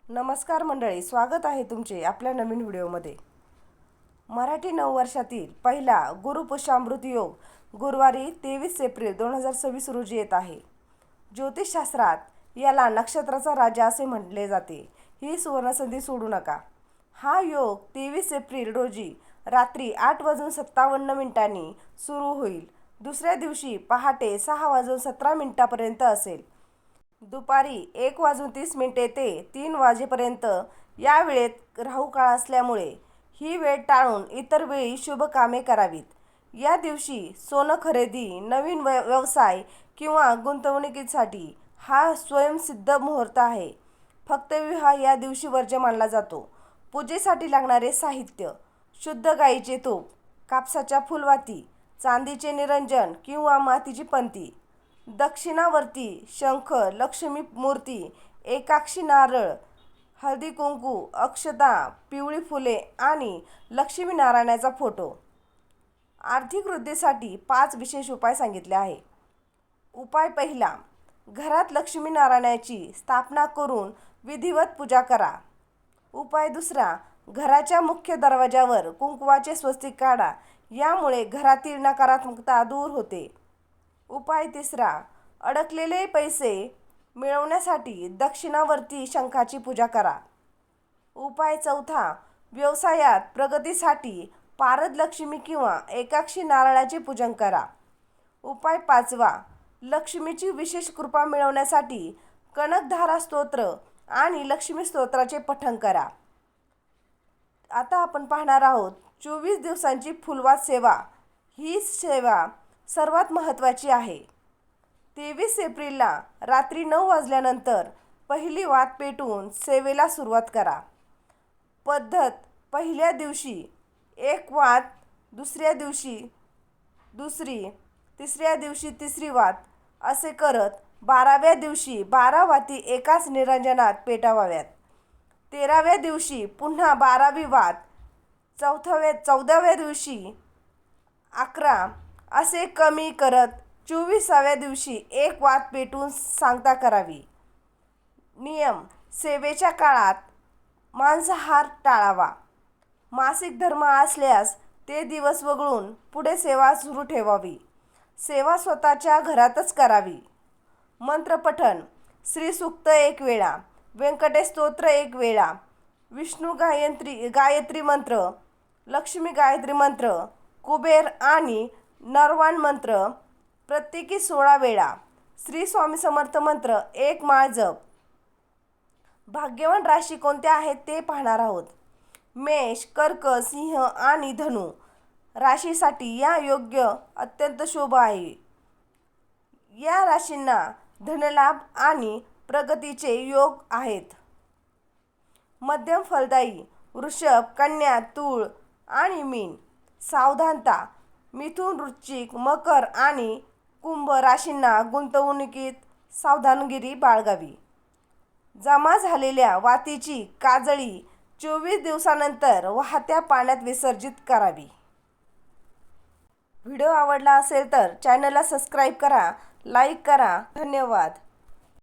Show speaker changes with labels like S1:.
S1: नमस्कार मंडळी, स्वागत आहे तुमचे आपल्या नवीन व्हिडिओमध्ये। मराठी नववर्षातील पहिला गुरुपुष्यामृत योग गुरुवारी 23 एप्रिल 2026 रोजी येत आहे। ज्योतिषशास्त्रात याला नक्षत्राचा राजा असे म्हटले जाते। ही सुवर्णसंधी सोडू नका। हा योग 23 एप्रिल रोजी रात्री 8:57 सुरू होईल। दुसऱ्या दिवशी पहाटे 6:17 पर्यंत असेल। दुपारी 1:30 ते 3 वाजेपर्यंत या वेळेत राहुकाळ असल्यामुळे ही वेळ टाळून इतर वेळी शुभ कामे करावीत। या दिवशी सोनं खरेदी, नवीन व्यवसाय किंवा गुंतवणुकीसाठी हा स्वयंसिद्ध मुहूर्त आहे। फक्त विवाह या दिवशी वर्ज्य मानला जातो। पूजेसाठी लागणारे साहित्य: शुद्ध गाईचे तूप, कापसाच्या फुलवाती, चांदीचे निरंजन किंवा मातीची पंती, दक्षिणावर्ती शंख, लक्ष्मी मूर्ती, एकाक्षी नारळ, हळदी कुंकू, अक्षता, पिवळी फुले आणि लक्ष्मीनारायणाचा फोटो। आर्थिक वृद्धीसाठी 5 विशेष उपाय सांगितले आहे। उपाय पहिला, घरात लक्ष्मीनारायणाची स्थापना करून विधिवत पूजा करा। उपाय दुसरा, घराच्या मुख्य दरवाजावर कुंकवाचे स्वस्तिक काढा, यामुळे घरातील नकारात्मकता दूर होते। उपाय तिसरा, अडकलेले पैसे मिळवण्यासाठी दक्षिणावर्ती शंखाची पूजा करा। उपाय चौथा, व्यवसायात प्रगतीसाठी पारद लक्ष्मी किंवा एकाक्षी नारळाचे पूजन करा। उपाय पाचवा, लक्ष्मीची विशेष कृपा मिळवण्यासाठी कनकधारा स्तोत्र आणि लक्ष्मी स्तोत्राचे पठण करा। आता आपण पाहणार आहोत 24 दिवसांची फुलवात सेवा। ही सेवा सर्वात महत्त्वाची आहे। 23 एप्रिलला रात्री 9 वाजल्यानंतर पहिली वात पेटवून सेवेला सुरुवात करा। पद्धत: पहिल्या दिवशी एक वात, दुसऱ्या दिवशी दुसरी, तिसऱ्या दिवशी तिसरी वात असे करत 12व्या दिवशी 12 वाती एकाच निरंजनात पेटवाव्यात। 13व्या दिवशी पुन्हा 12वी वात, 14व्या दिवशी 11 असे कमी करत 24व्या दिवशी एक वात पेटवून सांगता करावी। नियम: सेवेच्या काळात मांसाहार टाळावा। मासिक धर्म असल्यास ते दिवस वगळून पुढे सेवा सुरू ठेवावी। सेवा स्वतःच्या घरातच करावी। मंत्रपठण: श्री सूक्त 1 वेळा, व्यंकटेश स्तोत्र 1 वेळा, विष्णू गायत्री मंत्र, लक्ष्मी गायत्री मंत्र, कुबेर आणि नरवाण मंत्र प्रत्येकी 16 वेळा, श्री स्वामी समर्थ मंत्र 1 माळ जप। भाग्यवान राशी कोणत्या आहेत ते पाहणार आहोत। मेष, कर्क, सिंह आणि धनु राशीसाठी या योग्य अत्यंत शुभ आहे। या राशींना धनलाभ आणि प्रगतीचे योग आहेत। मध्यम फलदायी: वृषभ, कन्या, तूळ आणि मीन। सावधानता: मिथुन, वृश्चिक, मकर आणि कुंभ राशींना गुंतवणुकीत सावधगिरी बाळगावी। जमा झालेल्या वातीची काजळी 24 दिवसानंतर वाहत्या पाण्यात विसर्जित करावी। व्हिडिओ आवडला असेल तर चॅनलला सबस्क्राईब करा, लाईक करा। धन्यवाद।